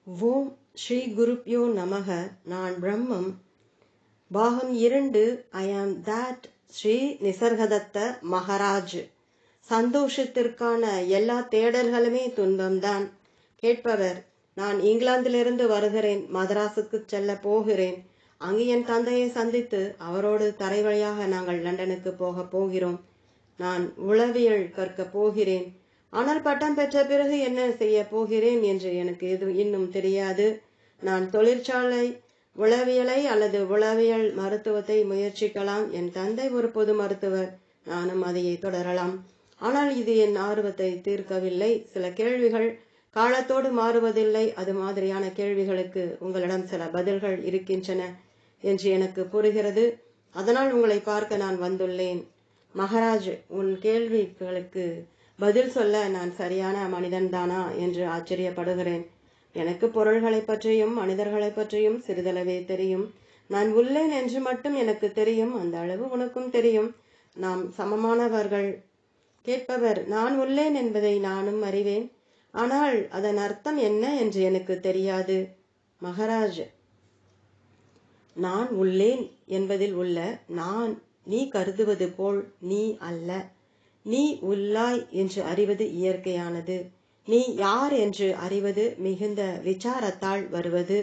ஓம் ஸ்ரீ குருப்யோ நமக. நான் பிரம்மம். பாகம் 2. ஐ ஆம் தட் ஸ்ரீ நிசர்கதத்த மகாராஜ். சந்தோஷத்திற்கான எல்லா தேடல்களுமே துன்பம்தான். கேட்பவர்: நான் இங்கிலாந்திலிருந்து வருகிறேன். மதராசுக்கு செல்ல போகிறேன். அங்கு என் தந்தையை சந்தித்து அவரோடு தரை வழியாக நாங்கள் லண்டனுக்கு போகிறோம். நான் உளவியல் கற்க போகிறேன். ஆனால் பட்டம் பெற்ற பிறகு என்ன செய்ய போகிறேன் என்று எனக்கு இன்னும் தெரியாது. நான் தொழிற்சாலை உளவியலை அல்லது உளவியல் மருத்துவத்தை முயற்சிக்கலாம். என் தந்தை ஒரு பொது மருத்துவர், நானும் அதையே தொடரலாம். ஆனால் இது என் ஆர்வத்தை தீர்க்கவில்லை. சில கேள்விகள் காலத்தோடு மாறுவதில்லை. அது மாதிரியான கேள்விகளுக்கு உங்களிடம் சில பதில்கள் இருக்கின்றன என்று எனக்கு புரிகிறது. அதனால் உங்களை பார்க்க நான் வந்துள்ளேன். மகாராஜ், உன் கேள்விகளுக்கு பதில் சொல்ல நான் சரியான மனிதன்தானா என்று ஆச்சரியப்படுகிறேன். எனக்கு பொருள்களை பற்றியும் மனிதர்களை பற்றியும் சிறிதளவே தெரியும். நான் உள்ளேன் என்று மட்டும் எனக்கு தெரியும். அந்த அளவு உனக்கும் தெரியும். நாம் சமமானவர்கள். கேட்பவர்: நான் உள்ளேன் என்பதை நானும் அறிவேன். ஆனால் அதன் அர்த்தம் என்ன என்று எனக்கு தெரியாது. மகாராஜ், நான் உள்ளேன் என்பதில் உள்ள நான் நீ கருதுவது போல் நீ அல்ல. நீ உள்ளாய் என்று அறிவது இயற்கையானது. நீ யார் என்று அறிவது மிகுந்த விசாரத்தால் வருவது.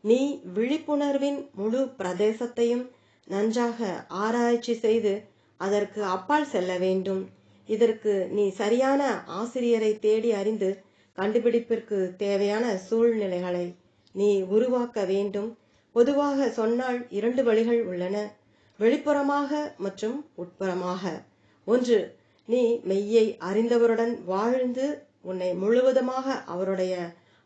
நீ விழிப்புணர்வின் முழு பிரதேசத்தையும் நன்றாக ஆராய்ச்சி செய்து அதற்கு அப்பால் செல்ல வேண்டும். இதற்கு நீ சரியான ஆசிரியரை தேடி அறிந்து கண்டுபிடிப்பிற்கு தேவையான சூழ்நிலைகளை நீ உருவாக்க வேண்டும். பொதுவாக சொன்னால் 2 வழிகள் உள்ளன, வெளிப்புறமாக மற்றும் உட்புறமாக. ஒன்று, நீ மெய்யை அறிந்தவருடன் வாழ்ந்து உன்னை முழுவதுமாக அவருடைய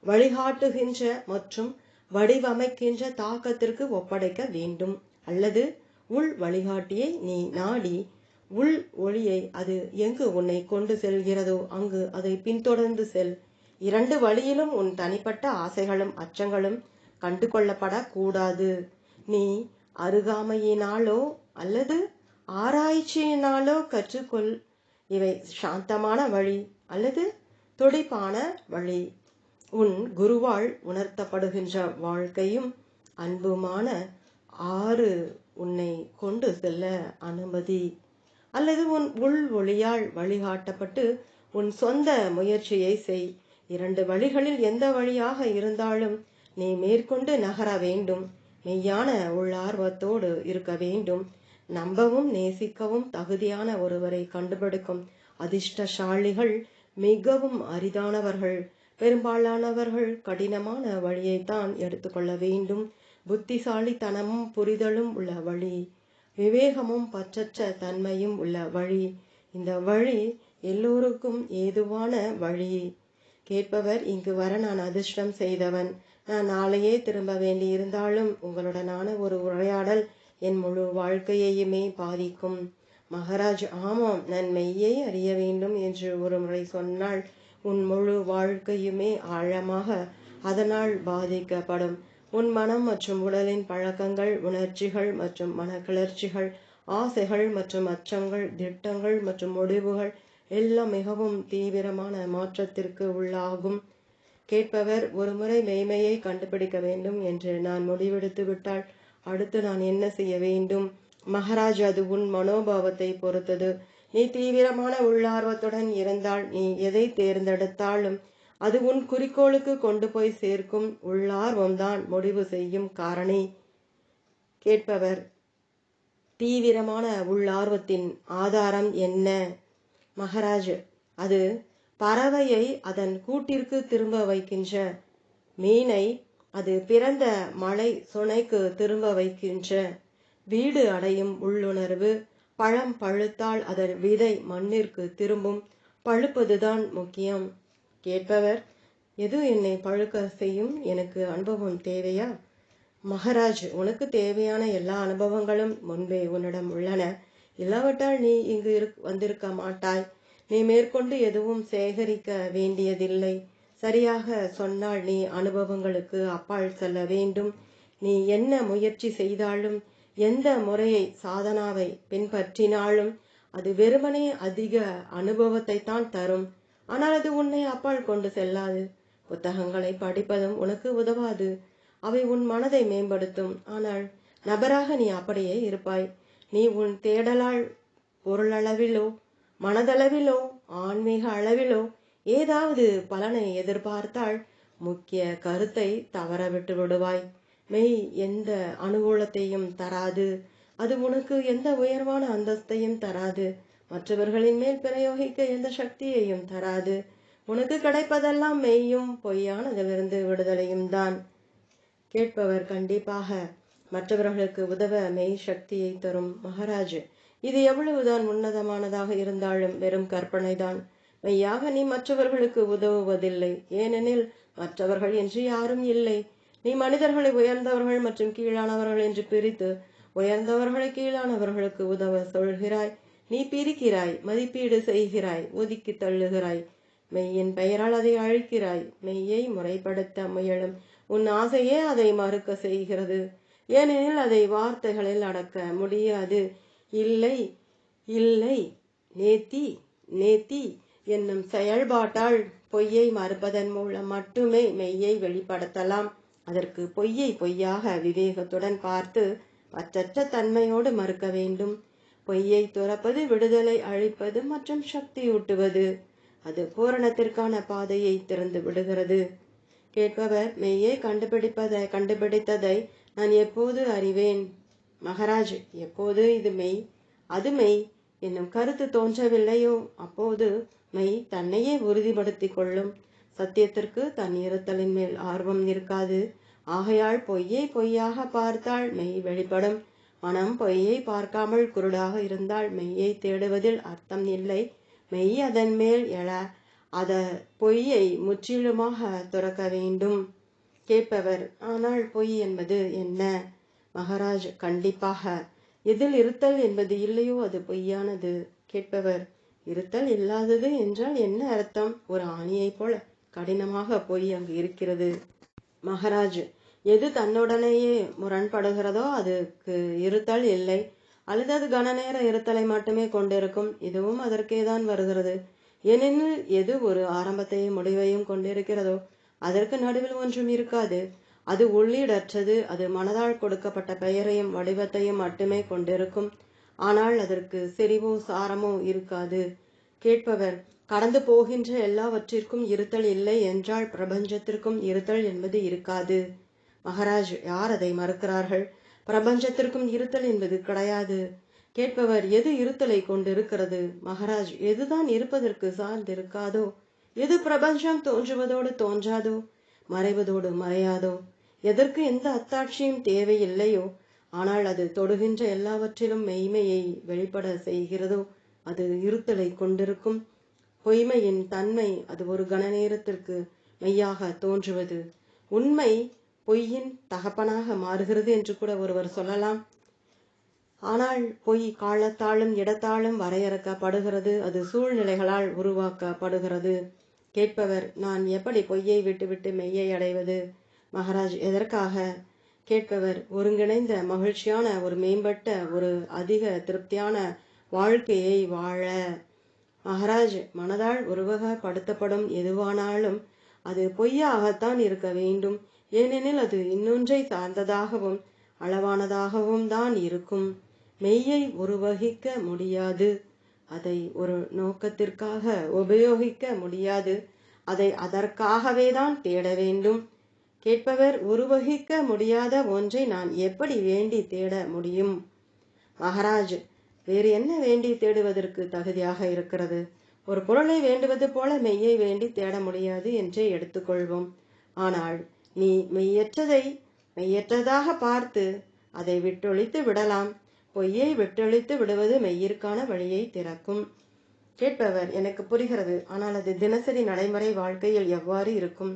வழிகாட்டுகின்ற மற்றும் வடிவமைக்கின்ற தாக்கத்திற்கு ஒப்படைக்க வேண்டும். அல்லது உள் வழிகாட்டியை நீ நாடி உள் ஒளியை அது எங்கு உன்னை கொண்டு செல்கிறதோ அங்கு அதை பின்தொடர்ந்து செல். 2 வழியிலும் உன் தனிப்பட்ட ஆசைகளும் அச்சங்களும் கண்டு கொள்ளப்படக்கூடாது. நீ அருகாமையினாலோ அல்லது ஆராய்ச்சியினாலோ கற்றுக்கொள். இவை சாந்தமான வழி அல்லது துடிப்பான வழி. உன் குருவால் உணர்த்தப்படுகின்ற வாழ்க்கையும் அன்புமான ஆறு உன்னை கொண்டு செல்ல அனுமதி. அல்லது உன் உள் ஒளியால் வழிகாட்டப்பட்டு உன் சொந்த முயற்சியை செய். 2 வழிகளில் எந்த வழியாக இருந்தாலும் நீ மேற்கொண்டு நகர வேண்டும். மெய்யான உள்ளார்வத்தோடு இருக்க வேண்டும். நம்பவும் நேசிக்கவும் தகுதியான ஒருவரை கண்டுபிடிக்கும் அதிர்ஷ்டசாலிகள் மிகவும் அரிதானவர்கள். பெரும்பாலானவர்கள் கடினமான வழியைத்தான் எடுத்துக்கொள்ள வேண்டும். புத்திசாலித்தனமும் புரிதலும் உள்ள வழி, விவேகமும் பற்றற்ற தன்மையும் உள்ள வழி. இந்த வழி எல்லோருக்கும் ஏதுவான வழி. கேட்பவர்: இங்கு வர நான் அதிர்ஷ்டம் செய்தவன். நான் நாளையே திரும்ப வேண்டி இருந்தாலும் உங்களுடனான ஒரு உரையாடல் என் முழு வாழ்க்கையையுமே பாதிக்கும். மகாராஜ்: ஆமாம், நான் மெய்யை அறிய வேண்டும் என்று ஒரு முறை சொன்னால் உன் முழு வாழ்க்கையுமே ஆழமாக அதனால் பாதிக்கப்படும். உன் மனம் மற்றும் உடலின் பழக்கங்கள், உணர்ச்சிகள் மற்றும் மனக்கிளர்ச்சிகள், ஆசைகள் மற்றும் அச்சங்கள், திட்டங்கள் மற்றும் முடிவுகள் எல்லாம் மிகவும் தீவிரமான மாற்றத்திற்கு உள்ளாகும். கேட்பவர்: ஒரு முறை மெய்மையை கண்டுபிடிக்க வேண்டும் என்று நான் முடிவெடுத்து விட்டால் அடுத்து நான் என்ன செய்ய வேண்டும்? மகாராஜ், அது உன் மனோபாவத்தை பொறுத்தது. நீ தீவிரமான உள்ளார்வத்துடன் இருந்தால் நீ எதை தேர்ந்தெடுத்தாலும் அது உன் குறிக்கோளுக்கு கொண்டு போய் சேர்க்கும். உள்ளார்வம்தான் முடிவு செய்யும் காரணி. கேட்பவர்: தீவிரமான உள்ளார்வத்தின் ஆதாரம் என்ன? மகாராஜ், அது பறவையை அதன் கூட்டிற்கு திரும்ப வைக்கின்ற, மீனை அது பிறந்த மலை சுனைக்கு திரும்ப வைக்கின்ற, வீடு அடையும் உள்ளுணர்வு, பழம் பழுத்தால் அதன் விதை மண்ணிற்கு திரும்பும். பழுப்பதுதான் முக்கியம். கேட்பவர்: எது என்னை பழுக்க செய்யும்? எனக்கு அனுபவம் தேவையா? மகாராஜ், உனக்கு தேவையான எல்லா அனுபவங்களும் முன்பே உன்னிடம் உள்ளன. இல்லாவிட்டால் நீ இங்கு வந்திருக்க மாட்டாய். நீ மேற்கொண்டு எதுவும் சேகரிக்க வேண்டியதில்லை. சரியாக சொன்னால் நீ அனுபவங்களுக்கு அப்பால் செல்ல வேண்டும். நீ என்ன முயற்சி செய்தாலும், எந்த முறையை சாதனாவை பின்பற்றினாலும் அது வெறுமனே அதிக அனுபவத்தை தான் தரும். ஆனால் அது உன்னை அப்பால் கொண்டு செல்லாது. புத்தகங்களை படிப்பதும் உனக்கு உதவாது. அவை உன் மனதை மேம்படுத்தும், ஆனால் நபராக நீ அப்படியே இருப்பாய். நீ உன் தேடலால் பொருளளவிலோ மனதளவிலோ ஆன்மீக அளவிலோ ஏதாவது பலனை எதிர்பார்த்தால் முக்கிய கருத்தை தவற விட்டு விடுவாய். மெய் எந்த அனுகூலத்தையும் தராது. அது உனக்கு எந்த உயர்வான அந்தஸ்தையும் தராது. மற்றவர்களின் மேல் பிரயோகிக்க எந்த சக்தியையும் தராது. உனக்கு கிடைப்பதெல்லாம் மெய்யும் பொய்யானதிலிருந்து விடுதலையும் தான். கேட்பவர் கண்டிப்பாக மற்றவர்களுக்கு உதவ மெய் சக்தியை தரும். மகாராஜ், இது எவ்வளவுதான் உன்னதமானதாக இருந்தாலும் வெறும் கற்பனைதான். மெய்யாக நீ மற்றவர்களுக்கு உதவுவதில்லை, ஏனெனில் மற்றவர்கள் என்று யாரும் இல்லை. நீ மனிதர்களை உயர்ந்தவர்கள் மற்றும் கீழானவர்கள் என்று பிரித்து உயர்ந்தவர்களை கீழானவர்களுக்கு உதவ சொல்கிறாய். நீ பிரிக்கிறாய், மதிப்பீடு செய்கிறாய், ஒதுக்கி தள்ளுகிறாய். மெய்யின் பெயரால் அதை அழிக்கிறாய். மெய்யை முறைப்படுத்த முயலும் உன் ஆசையே அதை மறுக்க செய்கிறது, ஏனெனில் அதை வார்த்தைகளில் அடக்க முடியாது. இல்லை இல்லை, நேத்தி நேத்தி என்னும் செயல்பாட்டால் பொய்யை மறுப்பதன் மூலம் மட்டுமே மெய்யை வெளிப்படுத்தலாம். அதற்கு பொய்யை பொய்யாக விவேகத்துடன் பார்த்து பற்றற்ற தன்மையோடு மறுக்க வேண்டும். பொய்யை துறப்பது விடுதலை அழிப்பது மற்றும் சக்தியூட்டுவது. அது பூரணத்திற்கான பாதையை திறந்து விடுகிறது. கேட்பவர், மெய்யை கண்டுபிடித்ததை நான் எப்போது அறிவேன்? மகாராஜ், எப்போது இது மெய் அது மெய் என்னும் கருத்து தோன்றவில்லையோ அப்போது மெய் தன்னையே உறுதிப்படுத்தி கொள்ளும். சத்தியத்திற்கு தன் இருத்தலின் மேல் ஆர்வம் இருக்காது. ஆகையால் பொய்யை பொய்யாக பார்த்தால் மெய் வெளிப்படும். மனம் பொய்யை பார்க்காமல் குருடாக இருந்தால் மெய்யை தேடுவதில் அர்த்தம் இல்லை. மெய் அதன் மேல் எழ அத பொய்யை முற்றிலுமாக துறக்க வேண்டும். கேட்பவர், ஆனால் பொய் என்பது என்ன? மகாராஜ், கண்டிப்பாக எதில் இருத்தல் என்பது இல்லையோ அது பொய்யானது. கேட்பவர், இருத்தல் இல்லாதது என்றால் என்ன அர்த்தம்? ஒரு ஆணியை போல கடினமாக பொய் அங்கு இருக்கிறது. மகாராஜ், எது தன்னுடனேயே முரண்படுகிறதோ அதுக்கு இருத்தல் இல்லை, அல்லது அது கனநேர இருத்தலை மட்டுமே கொண்டிருக்கும். இதுவும் அதற்கேதான் வருகிறது. ஏனெனில் எது ஒரு ஆரம்பத்தையும் முடிவையும் கொண்டிருக்கிறதோ அதற்கு நடுவில் ஒன்றும் இருக்காது. அது உள்ளீடற்றது. அது மனதால் கொடுக்கப்பட்ட பெயரையும் வடிவத்தையும் மட்டுமே கொண்டிருக்கும். ஆனால் அதற்கு செறிவோ சாரமோ இருக்காது. கேட்பவர், கடந்து போகின்ற எல்லாவற்றிற்கும் இருத்தல் இல்லை என்றால் பிரபஞ்சத்திற்கும் இருத்தல் என்பது இருக்காது. மகாராஜ், யார் அதை மறுக்கிறார்கள்? பிரபஞ்சத்திற்கும் இருத்தல் என்பது கிடையாது. கேட்பவர், எது இருத்தலை கொண்டிருக்கிறது? மகாராஜ், எதுதான் இருப்பதற்கு சார்ந்திருக்காதோ, எது பிரபஞ்சம் தோன்றுவதோடு தோன்றாதோ, மறைவதோடு மறையாதோ, எதற்கு எந்த அத்தாட்சியும் தேவையில்லையோ, ஆனால் அது தொடுகின்ற எல்லாவற்றிலும் மெய்மையை வெளிப்பட செய்கிறதோ அது இருத்தலை கொண்டிருக்கும். பொய்மையின் தன்மை அது ஒரு கன நேரத்திற்கு மெய்யாக தோன்றுவது. உண்மை பொய்யின் தகப்பனாக மாறுகிறது என்று கூட ஒருவர் சொல்லலாம். ஆனால் பொய் காலத்தாலும் இடத்தாலும் வரையறுக்கப்படுகிறது. அது சூழ்நிலைகளால் உருவாக்கப்படுகிறது. கேட்பவர், நான் எப்படி பொய்யை விட்டுவிட்டு மெய்யை அடைவது? மகாராஜ், எதற்காக? கேட்பவர், ஒருங்கிணைந்த மகிழ்ச்சியான ஒரு மேம்பட்ட ஒரு அதிக திருப்தியான வாழ்க்கையை வாழ. மகாராஜ், மனதால் உருவகப்படுத்தப்படும் எதுவானாலும் அது பொய்யாகத்தான் இருக்க வேண்டும். ஏனெனில் அது இன்னொன்றை சார்ந்ததாகவும் அளவானதாகவும் தான் இருக்கும். மெய்யை உருவகிக்க முடியாது. அதை ஒரு நோக்கத்திற்காக உபயோகிக்க முடியாது. அதை அதற்காகவே தான் தேட வேண்டும். கேட்பவர், உருவகிக்க முடியாத ஒன்றை நான் எப்படி வேண்டி தேட முடியும்? மகாராஜ், வேறு என்ன வேண்டி தேடுவதற்கு தகுதியாக இருக்கிறது? ஒரு பொருளை வேண்டுவது போல மெய்யை வேண்டி தேட முடியாது என்றே எடுத்துக்கொள்வோம். ஆனால் நீ மெய்யற்றதை மெய்யற்றதாக பார்த்து அதை விட்டொழித்து விடலாம். பொய்யை விட்டொழித்து விடுவது மெய்யிற்கான வழியை திறக்கும். கேட்பவர், எனக்கு புரிகிறது, ஆனால் அது தினசரி நடைமுறை வாழ்க்கையில் எவ்வாறு இருக்கும்?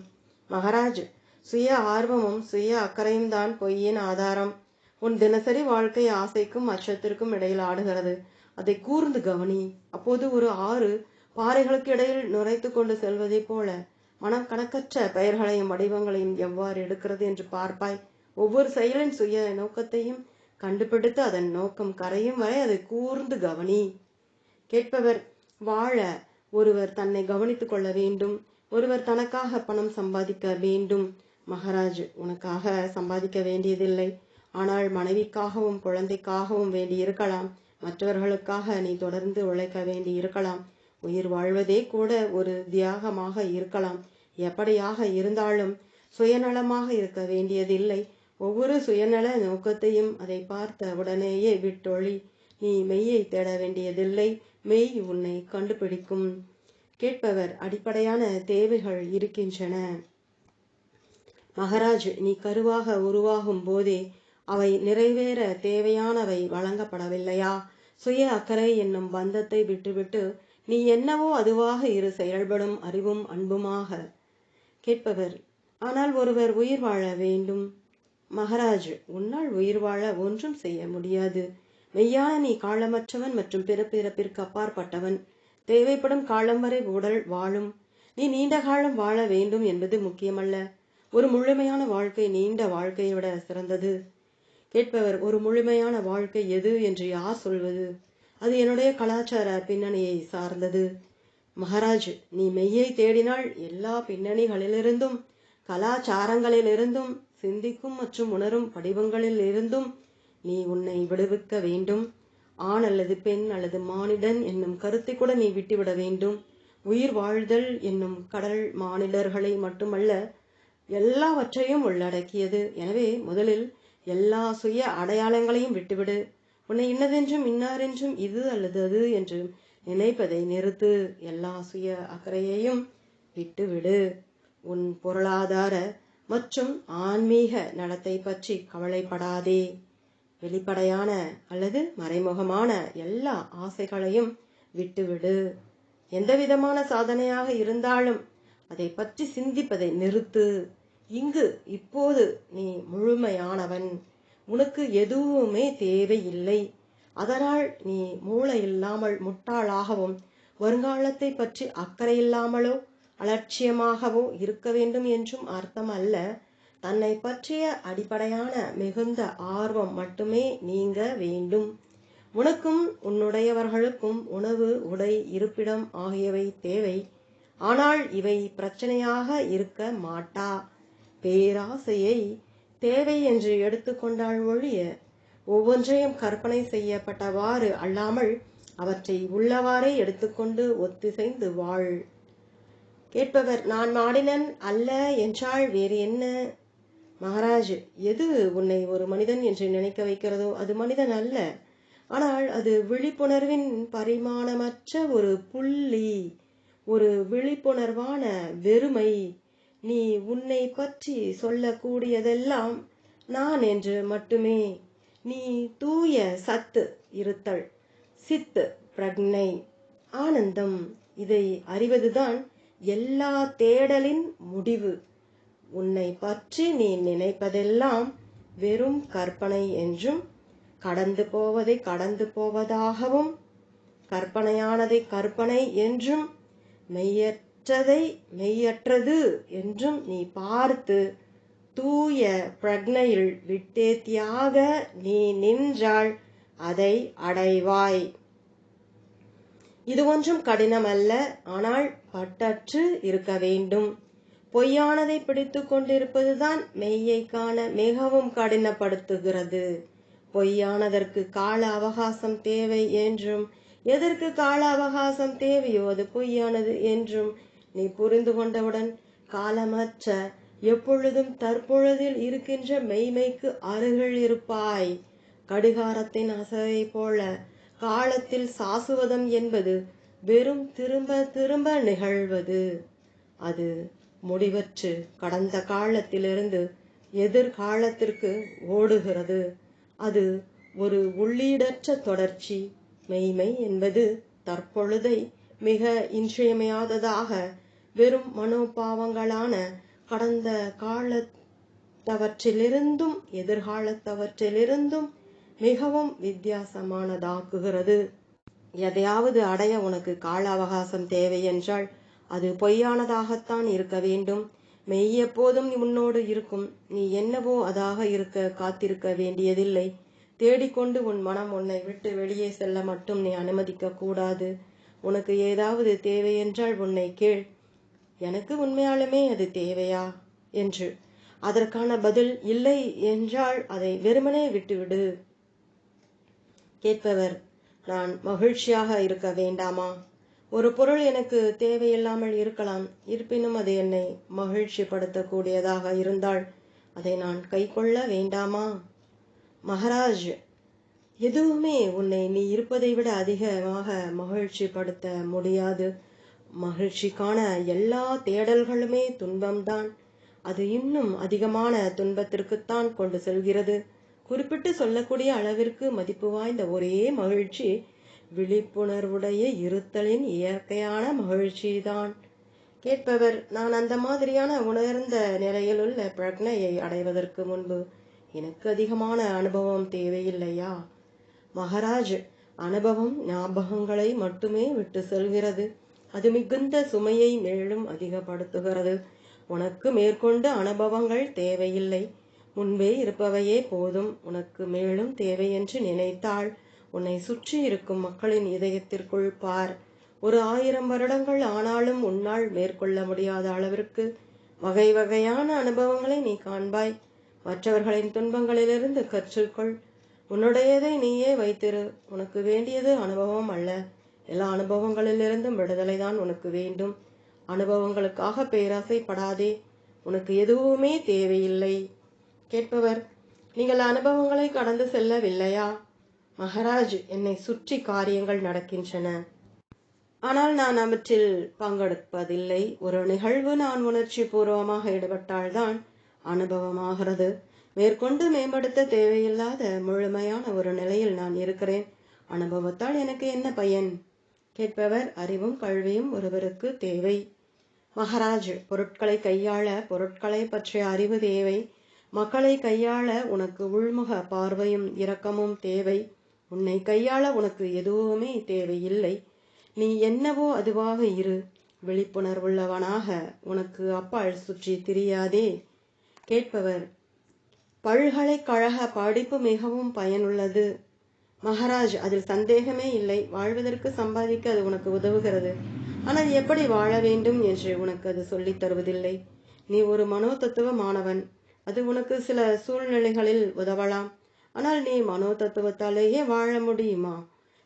மகாராஜ், சுய ஆர்வமும் சுய அக்கறையும் தான் பொய்யின் ஆதாரம். உன் தினசரி வாழ்க்கை ஆசைக்கும் அச்சத்திற்கும் இடையில் ஆடுகிறது. அதை கூர்ந்து கவனி. அப்போது ஒரு ஆறு பாறைகளுக்கு இடையில் நுரைத்து கொண்டு செல்வதை போல மனம் கணக்கற்ற பெயர்களையும் வடிவங்களையும் எவ்வாறு எடுக்கிறது என்று பார்ப்பாய். ஒவ்வொரு செயலின் சுய நோக்கத்தையும் கண்டுபிடித்து அதன் நோக்கம் கரையும் வரை அதை கூர்ந்து கவனி. கேட்பவர், வாழ ஒருவர் தன்னை கவனித்துக் கொள்ள வேண்டும். ஒருவர் தனக்காக பணம் சம்பாதிக்க வேண்டும். மகாராஜ், உனக்காக சம்பாதிக்க வேண்டியதில்லை. ஆனால் மனைவிக்காகவும் குழந்தைக்காகவும் வேண்டி இருக்கலாம். மற்றவர்களுக்காக நீ தொடர்ந்து உழைக்க வேண்டி இருக்கலாம். உயிர் வாழ்வதே கூட ஒரு தியாகமாக இருக்கலாம். எப்படியாக இருந்தாலும் சுயநலமாக இருக்க வேண்டியதில்லை. ஒவ்வொரு சுயநல நோக்கத்தையும் அதை பார்த்த உடனேயே விட்டொழி. நீ மெய்யை தேட வேண்டியதில்லை. மெய் உன்னை கண்டுபிடிக்கும். கேட்பவர், அடிப்படையான தேவைகள் இருக்கின்றன. மகாராஜ், நீ கருவாக உருவாகும் போதே அவை நிறைவேற தேவையானவை வழங்கப்படவில்லையா? சுய அக்கறை என்னும் பந்தத்தை விட்டுவிட்டு நீ என்னவோ அதுவாக இரு, செயல்படும் அறிவும் அன்புமாக. கேட்பவர், ஆனால் ஒருவர் உயிர் வாழ வேண்டும். மகாராஜ், உன்னால் உயிர் வாழ ஒன்றும் செய்ய முடியாது. மெய்யான நீ காலமற்றவன் மற்றும் பிறப்பிற்கு அப்பாற்பட்டவன். தேவைப்படும் காலம் வரை உடல் வாழும். நீ நீண்ட காலம் வாழ வேண்டும் என்பது முக்கியமல்ல. ஒரு முழுமையான வாழ்க்கை நீண்ட வாழ்க்கையை விட சிறந்தது. கேட்பவர், ஒரு முழுமையான வாழ்க்கை எது என்று யார் சொல்வது? அது என்னுடைய கலாச்சார பின்னணியை சார்ந்தது. மகாராஜ், நீ மெய்யை தேடினால் எல்லா பின்னணிகளிலிருந்தும், கலாச்சாரங்களிலிருந்தும், சிந்திக்கும் மற்றும் உணரும் படிவங்களில் இருந்தும் நீ உன்னை விடுவிக்க வேண்டும். ஆண் அல்லது பெண் அல்லது மானிடன் என்னும் கருத்தை கூட நீ விட்டுவிட வேண்டும். உயிர் வாழ்தல் என்னும் கடல் மானிடர்களை மட்டுமல்ல, எல்லாவற்றையும் உள்ளடக்கியது. எனவே முதலில் எல்லா சுய அடையாளங்களையும் விட்டுவிடு. உன்னை இன்னதென்றும் இன்னாரென்றும் இது அல்லது அது என்று நினைப்பதை நிறுத்து. எல்லா சுய அக்கறையையும் விட்டுவிடு. உன் பொருளாதார மற்றும் ஆன்மீக நடத்தை பற்றி கவலைப்படாதே. வெளிப்படையான அல்லது மறைமுகமான எல்லா ஆசைகளையும் விட்டுவிடு. எந்தவிதமான சாதனையாக இருந்தாலும் அதை பற்றி சிந்திப்பதை நிறுத்து. இங்கு இப்போது நீ முழுமையானவன். உனக்கு எதுவுமே தேவையில்லை. அதனால் நீ மூளை இல்லாமல் முட்டாளாகவும் வருங்காலத்தை பற்றி அக்கறை இல்லாமலோ அலட்சியமாகவோ இருக்க வேண்டும் என்றும் அர்த்தம் அல்ல. தன்னை பற்றிய அடிப்படையான மிகுந்த ஆர்வம் மட்டுமே நீங்க வேண்டும். உனக்கும் உன்னுடையவர்களுக்கும் உணவு, உடை, இருப்பிடம் ஆகியவை தேவை. ஆனால் இவை பிரச்சனையாக இருக்க மாட்டா. பேராசையை தேவை என்று எடுத்துக்கொண்டால் ஒழிய ஒவ்வொன்றையும் கற்பனை செய்யப்பட்டவாறு அல்லாமல் அவற்றை உள்ளவாறே எடுத்துக்கொண்டு ஒத்திசைந்து வாழ். கேட்பவர், நான் மானிடன் அல்ல என்றால் வேறு என்ன? மகாராஜ், எது உன்னை ஒரு மனிதன் என்று நினைக்க வைக்கிறதோ அது மனிதன் அல்ல. ஆனால் அது விழிப்புணர்வின் பரிமாணமற்ற ஒரு புள்ளி, ஒரு விழிப்புணர்வான வெறுமை. நீ உன்னை பற்றி சொல்லக்கூடியதெல்லாம் நான் என்று மட்டுமே. நீ தூய சத்து இருத்தல், சித்து, பிரக்ஞை, ஆனந்தம். இதை அறிவதுதான் எல்லா தேடலின் முடிவு. உன்னை பற்றி நீ நினைப்பதெல்லாம் வெறும் கற்பனை என்றும், கடந்து போவதை கடந்து போவதாகவும், கற்பனையானதை கற்பனை என்றும், மெய்யற்றதை மெய்யற்றது என்றும் நீ பார்த்து தூய பிரக்ஞையில் விட்டேத்தியாக நீ நின்றால் அதை அடைவாய். இது ஒன்றும் கடினமல்ல. ஆனால் பட்டற்று இருக்க வேண்டும். பொய்யானதை பிடித்து கொண்டிருப்பதுதான் மெய்யை காண மிகவும் கடினப்படுத்துகிறது. பொய்யானதற்கு கால அவகாசம் தேவை என்றும், எதற்கு கால அவகாசம் தேவையோ அது பொய்யானது என்றும் நீ புரிந்து கொண்டவுடன் காலமற்ற எப்பொழுதும் தற்பொழுதில் இருக்கின்ற மெய்மைக்கு அருகில் இருப்பாய். கடிகாரத்தின் அசைவை போல காலத்தில் சாசுவதம் என்பது வெறும் திரும்ப திரும்ப நிகழ்வது. அது முடிவற்று கடந்த காலத்திலிருந்து எதிர்காலத்திற்கு ஓடுகிறது. அது ஒரு உள்ளீடற்ற தொடர்ச்சி. மெய்மை என்பது தற்பொழுதை மிக இன்றியமையாததாக வெறும் மனோபாவங்களான கடந்த காலத்தவற்றிலிருந்தும் எதிர்காலத்தவற்றிலிருந்தும் மிகவும் வித்தியாசமானதாக்குகிறது. எதையாவது அடைய உனக்கு கால அவகாசம் தேவை என்றால் அது பொய்யானதாகத்தான் இருக்க வேண்டும். மெய் எப்போதும் உன்னோடு இருக்கும். நீ என்னவோ அதாக இருக்க காத்திருக்க வேண்டியதில்லை. தேடிக்கொண்டு உன் மனம் உன்னை விட்டு வெளியே செல்ல மட்டும் நீ அனுமதிக்க கூடாது. உனக்கு ஏதாவது தேவை என்றால் உன்னை கேள். எனக்கு உண்மையாலுமே அது தேவையா என்று. அதற்கான பதில் இல்லை என்றால் அதை வெறுமனே விட்டுவிடு. கேட்பவர், நான் மகிழ்ச்சியாக இருக்க வேண்டாமா? ஒரு பொருள் எனக்கு தேவையில்லாமல் இருக்கலாம், இருப்பினும் அது என்னை மகிழ்ச்சி படுத்தக்கூடியதாக இருந்தால் அதை நான் கை கொள்ள வேண்டாமா? மகாராஜ், எதுவுமே உன்னை நீ இருப்பதை விட அதிகமாக மகிழ்ச்சி படுத்த முடியாது. மகிழ்ச்சிக்கான எல்லா தேடல்களுமே துன்பம்தான். அது இன்னும் அதிகமான துன்பத்திற்குத்தான் கொண்டு செல்கிறது. குறிப்பிட்டு சொல்லக்கூடிய அளவிற்கு மதிப்பு வாய்ந்த ஒரே மகிழ்ச்சி விழிப்புணர்வுடைய இருத்தலின் இயற்கையான மகிழ்ச்சிதான். கேட்பவர், நான் அந்த மாதிரியான உணர்ந்த நிலையில் உள்ள பிரக்ஞையை அடைவதற்கு முன்பு எனக்கு அதிகமான அனுபவம் தேவையில்லையா? மகாராஜ், அனுபவம் ஞாபகங்களை மட்டுமே விட்டு செல்கிறது. அது மிகுந்த சுமையை மேலும் அதிகப்படுத்துகிறது. உனக்கு மேற்கொண்டு அனுபவங்கள் தேவையில்லை, முன்பே இருப்பவையே போதும். உனக்கு மேலும் தேவை என்று நினைத்தால் உன்னை சுற்றி இருக்கும் மக்களின் இதயத்திற்குள் பார். ஒரு 1000 வருடங்கள் ஆனாலும் உன்னால் மேற்கொள்ள முடியாத அளவிற்கு வகை வகையான அனுபவங்களை நீ காண்பாய். மற்றவர்களின் துன்பங்களிலிருந்து கற்றுக்கொள். உன்னுடையதை நீயே வைத்திரு. உனக்கு வேண்டியது அனுபவம் அல்ல, எல்லா அனுபவங்களிலிருந்தும் விடுதலைதான் உனக்கு வேண்டும். அனுபவங்களுக்காக பேராசைப்படாதே. உனக்கு எதுவுமே தேவையில்லை. கேட்பவர், நீங்கள் அனுபவங்களை கடந்து செல்லவில்லையா? மகாராஜ், என்னை சுற்றி காரியங்கள் நடக்கின்றன, ஆனால் நான் அவற்றில் பங்கெடுப்பதில்லை. ஒரு நிகழ்வு நான் உணர்ச்சி பூர்வமாக ஈடுபட்டால்தான் அனுபவமாகிறது. மேற்கொண்டு மேம்படுத்த தேவையில்லாத முழுமையான ஒரு நிலையில் நான் இருக்கிறேன். அனுபவத்தால் எனக்கு என்ன பயன்? கேட்பவர், அறிவும் கல்வியும் ஒருவருக்கு தேவை. மகாராஜ், பொருட்களை கையாள பொருட்களை பற்றிய அறிவு தேவை. மக்களை கையாள உனக்கு உள்முக பார்வையும் இரக்கமும் தேவை. உன்னை கையாள உனக்கு எதுவுமே தேவையில்லை. நீ என்னவோ அதுவாக இரு. விழிப்புணர்வுள்ளவனாக உனக்கு அப்பால் சுற்றி திரியாதே. கேட்பவர், பல்கலைக்கழக படிப்பு மிகவும் பயனுள்ளது. மகாராஜ், அதில் சந்தேகமே இல்லை. வாழ்வதற்கு சம்பாதிக்க அது உனக்கு உதவுகிறது. ஆனால் எப்படி வாழ வேண்டும் என்று உனக்கு அது சொல்லித் தருவதில்லை. நீ ஒரு மனோதத்துவ மாணவன். அது உனக்கு சில சூழ்நிலைகளில் உதவலாம். ஆனால் நீ மனோதத்துவத்தாலேயே வாழ முடியுமா?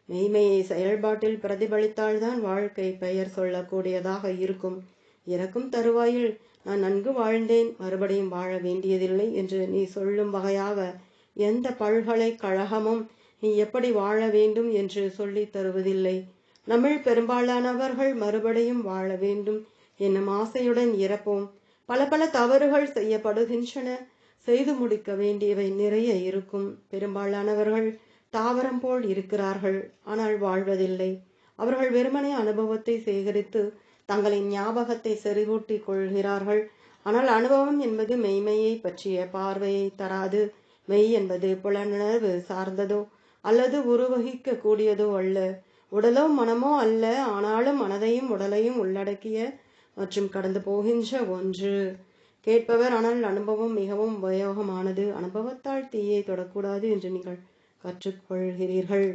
மெய்மையை செயல்பாட்டில் பிரதிபலித்தால்தான் வாழ்க்கை பெயர் சொல்லக்கூடியதாக இருக்கும். இறக்கும் தருவாயில் நான் நன்கு வாழ்ந்தேன், மறுபடியும் வாழ வேண்டியதில்லை என்று நீ சொல்லும் வகையாக எந்த பல்கலைக்கழகமும் நீ எப்படி வாழ வேண்டும் என்று சொல்லி தருவதில்லை. நம்மில் பெரும்பாலானவர்கள் மறுபடியும் வாழ வேண்டும் என்னும் ஆசையுடன் இறப்போம். பல பல தவறுகள் செய்யப்படுகின்றன. செய்து முடிக்க வேண்டியவை நிறைய இருக்கும். பெரும்பாலானவர்கள் தாவரம் போல் இருக்கிறார்கள், ஆனால் வாழ்வதில்லை. அவர்கள் வெறுமனே அனுபவத்தை சேகரித்து தங்களின் ஞாபகத்தை செறிவூட்டிக் கொள்கிறார்கள். ஆனால் அனுபவம் என்பது மெய்மையை பற்றிய பார்வையை தராது. மெய் என்பது புலனுணர்வு சார்ந்ததோ அல்லது உருவகிக்க கூடியதோ அல்ல. உடலோ மனமோ அல்ல, ஆனாலும் மனதையும் உடலையும் உள்ளடக்கிய மற்றும் கடந்து போகின்ற ஒன்று. கேட்பவர், ஆனால் அனுபவம் மிகவும் உபயோகமானது. அனுபவத்தால் தீயை தொடக்கூடாது என்று நீங்கள் கற்றுக்கொள்கிறீர்கள்.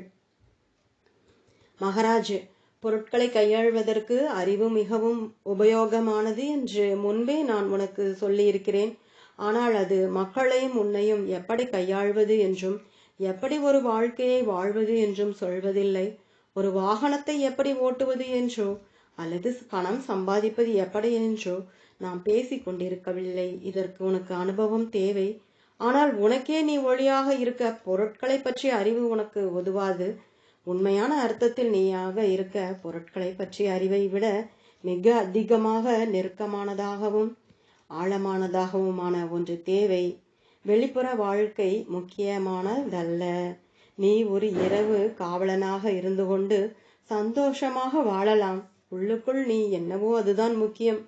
மகாராஜ், பொருட்களை கையாள்வதற்கு அறிவு மிகவும் உபயோகமானது என்று முன்பே நான் உனக்கு சொல்லியிருக்கிறேன். ஆனால் அது மக்களையும் உன்னையும் எப்படி கையாள்வது என்றும் எப்படி ஒரு வாழ்க்கையை வாழ்வது என்றும் சொல்வதில்லை. ஒரு வாகனத்தை எப்படி ஓட்டுவது என்றோ அல்லது பணம் சம்பாதிப்பது எப்படி என்றோ நாம் பேசிக் கொண்டிருக்கவில்லை. இதற்கு உனக்கு அனுபவம் தேவை. ஆனால் உனக்கே நீ ஒளியாக இருக்க பொருட்களை பற்றிய அறிவு உனக்கு உதவாது. உண்மையான அர்த்தத்தில் நீயாக இருக்க பொருட்களை பற்றிய அறிவை விட மிக அதிகமாக நெருக்கமானதாகவும் ஆழமானதாகவுமான ஒன்று தேவை. வெளிப்புற வாழ்க்கை முக்கியமானதல்ல. நீ ஒரு இரவு காவலனாக இருந்து கொண்டு சந்தோஷமாக வாழலாம். உள்ளுக்குள் நீ என்னவோ அதுதான் முக்கியம்.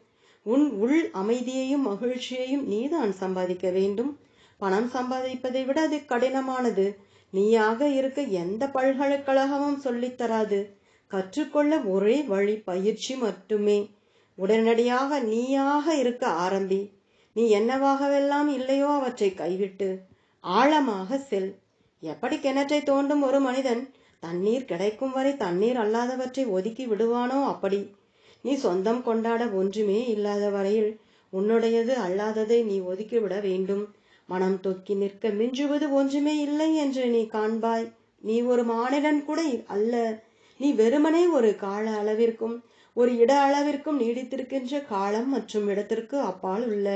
உன் உள் அமைதியையும் மகிழ்ச்சியையும் நீதான் சம்பாதிக்க வேண்டும். பணம் சம்பாதிப்பதை விட அது கடினமானது. நீயாக இருக்க எந்த பல்கலைக்கழகமும் சொல்லித்தராது. கற்றுக்கொள்ள ஒரே வழி பயிற்சி மட்டுமே. உடனடியாக நீயாக இருக்க ஆரம்பி. நீ என்னவாகவெல்லாம் இல்லையோ அவற்றை கைவிட்டு ஆழமாக செல். எப்படி கிணற்றை தோண்டும் ஒரு மனிதன் தண்ணீர் கிடைக்கும் வரை தண்ணீர் அல்லாதவற்றை ஒதுக்கி விடுவானோ அப்படி நீ சொந்தம் கொண்டாட ஒன்றுமே இல்லாத வரையில் உன்னுடையது அல்லாததை நீ ஒதுக்கிவிட வேண்டும். மனம் தொக்கி நிற்க மிஞ்சுவது ஒன்றுமே இல்லை என்று நீ காண்பாய். நீ ஒரு மானிடன் கூட அல்ல. நீ வெறுமனே ஒரு கால அளவிற்கும் ஒரு இட அளவிற்கும் நீடித்திருக்கின்ற காலம் மற்றும் இடத்திற்கு அப்பால் உள்ள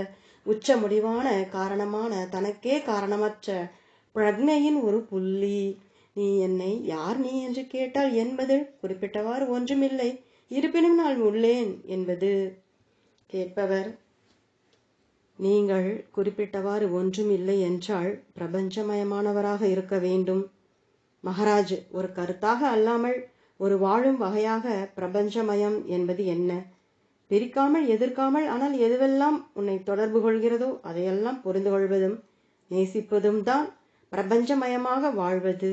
உச்ச முடிவான காரணமான தனக்கே காரணமற்ற பிரக்ஞையின் ஒரு புள்ளி. நீ என்னை யார் நீ என்று கேட்டால் என் பதில் குறிப்பிட்டவாறு ஒன்றுமில்லை, இருப்பினும் நான் உள்ளேன் என்பது. கேட்பவர்: நீங்கள் குறிப்பிட்டவாறு ஒன்றும் இல்லை என்றால் பிரபஞ்சமயமானவராக இருக்க வேண்டும். மகாராஜ்: ஒரு கருத்தாக அல்லாமல் ஒரு வாழும் வகையாக பிரபஞ்சமயம் என்பது என்ன? பிரிக்காமல் எதிர்க்காமல், ஆனால் எதுவெல்லாம் உன்னை தொடர்பு கொள்கிறதோ அதையெல்லாம் புரிந்து கொள்வதும் நேசிப்பதும் தான் பிரபஞ்சமயமாக வாழ்வது.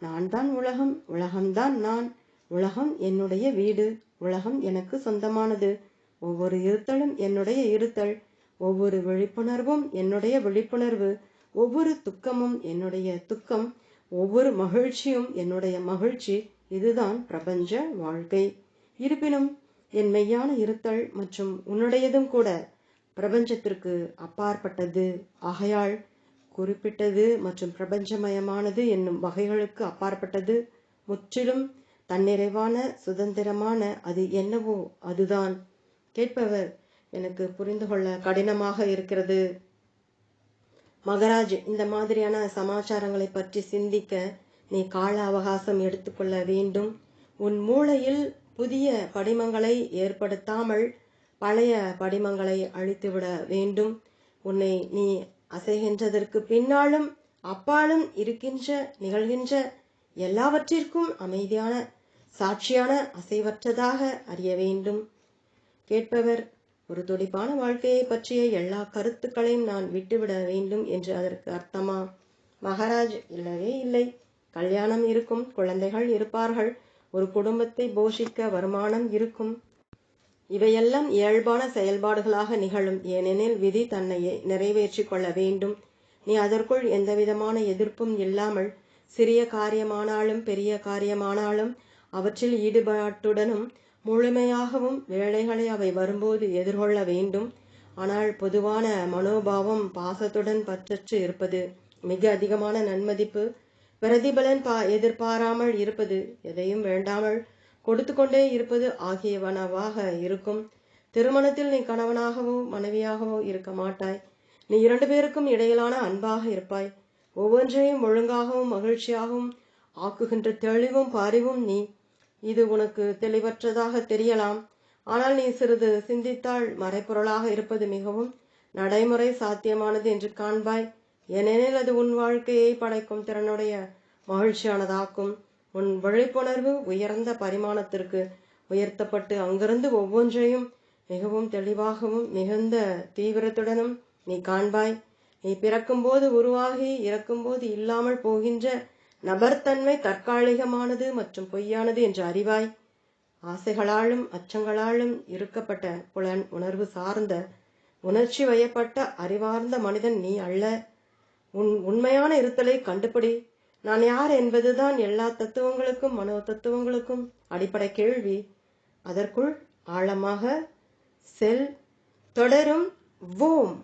நான் தான் உலகம், உலகம்தான் நான், உலகம் என்னுடைய வீடு, உலகம் எனக்கு சொந்தமானது. ஒவ்வொரு இருத்தலும் என்னுடைய இருத்தல், ஒவ்வொரு விழிப்புணர்வும் என்னுடைய விழிப்புணர்வு, ஒவ்வொரு துக்கமும் என்னுடைய துக்கம், ஒவ்வொரு மகிழ்ச்சியும் என்னுடைய மகிழ்ச்சி. இதுதான் பிரபஞ்ச வாழ்க்கை. இருப்பினும் என் மெய்யான இருத்தல் மற்றும் உன்னுடையதும் கூட பிரபஞ்சத்திற்கு அப்பாற்பட்டது. ஆகையால் குறிப்பிட்டது மற்றும் பிரபஞ்சமயமானது என்னும் வகைகளுக்கு அப்பாற்பட்டது, முற்றிலும் தன்னிறைவான சுதந்திரமான அது என்னவோ அதுதான். கேட்பவர்: எனக்கு புரிந்து கொள்ள கடினமாக இருக்கிறது மகாராஜ். இந்த மாதிரியான சமாச்சாரங்களை பற்றி சிந்திக்க நீ கால அவகாசம் எடுத்துக்கொள்ள வேண்டும். உன் மூளையில் புதிய படிமங்களை ஏற்படுத்தாமல் பழைய படிமங்களை அழித்துவிட வேண்டும். உன்னை நீ அசைகின்றதற்கு பின்னாலும் அப்பாலும் இருக்கின்ற நிகழ்கின்ற எல்லாவற்றிற்கும் அமைதியான சாட்சியான அசைவற்றதாக அறிய வேண்டும். கேட்பவர்: ஒரு துடிப்பான வாழ்க்கையை பற்றிய எல்லா கருத்துக்களையும் நான் விட்டுவிட வேண்டும் என்று அதற்கு அர்த்தமா? மகாராஜ்: இல்லவே இல்லை. கல்யாணம் இருக்கும், குழந்தைகள் இருப்பார்கள், ஒரு குடும்பத்தை போஷிக்க வருமானம் இருக்கும். இவையெல்லாம் இயல்பான செயல்பாடுகளாக நிகழும். ஏனெனில் விதி தன்னை நிறைவேற்றிக் கொள்ள வேண்டும். நீ அதற்குள் எந்தவிதமான எதிர்ப்பும் இல்லாமல் சிறிய காரியமானாலும் பெரிய காரியமானாலும் அவற்றில் ஈடுபாட்டுடனும் முழுமையாகவும் வேலைகளை அவை வரும்போது எதிர்கொள்ள வேண்டும். ஆனால் பொதுவான மனோபாவம் பாசத்துடன் பற்றற்று இருப்பது, மிக அதிகமான நன்மதிப்பு, பிரதிபலன் எதிர்பாராமல் இருப்பது, எதையும் வேண்டாமல் கொடுத்து கொண்டே இருப்பது ஆகியவனவாக இருக்கும். திருமணத்தில் நீ கணவனாகவோ மனைவியாகவோ இருக்க மாட்டாய். நீ இரண்டு பேருக்கும் இடையிலான அன்பாக இருப்பாய். ஒவ்வொன்றையும் ஒழுங்காகவும் மகிழ்ச்சியாகவும் ஆக்குகின்ற தெளிவும் பரிவும் நீ. இது உனக்கு தெளிவற்றதாக தெரியலாம். ஆனால் நீ சிறிது சிந்தித்தால் மறைப்பொருளாக இருப்பது மிகவும் நடைமுறை சாத்தியமானது என்று காண்பாய். ஏனெனில் அது உன் வாழ்க்கையை படைக்கும் திறனுடைய மகிழ்ச்சியானதாக்கும். உன் விழிப்புணர்வு உயர்ந்த பரிமாணத்திற்கு உயர்த்தப்பட்டு அங்கிருந்து ஒவ்வொன்றையும் மிகவும் தெளிவாகவும் மிகுந்த தீவிரத்துடனும் நீ காண்பாய். நீ பிறக்கும்போது உருவாகி இறக்கும்போது இல்லாமல் போகின்ற நபர்த்தன்மை தற்காலிகமானது மற்றும் பொய்யானது என்று அறிவாய். ஆசைகளாலும் அச்சங்களாலும் இருக்கப்பட்ட புலன் உணர்வு சார்ந்த உணர்ச்சி வயப்பட்ட அறிவார்ந்த மனிதன் நீ அல்ல. உன் உண்மையான இருத்தலை கண்டுபிடி. நான் யார் என்பதுதான் எல்லா தத்துவங்களுக்கும் மனோ தத்துவங்களுக்கும் அடிப்படை கேள்வி. அதற்குள் ஆழமாக செல். தொடரும். ஓம்.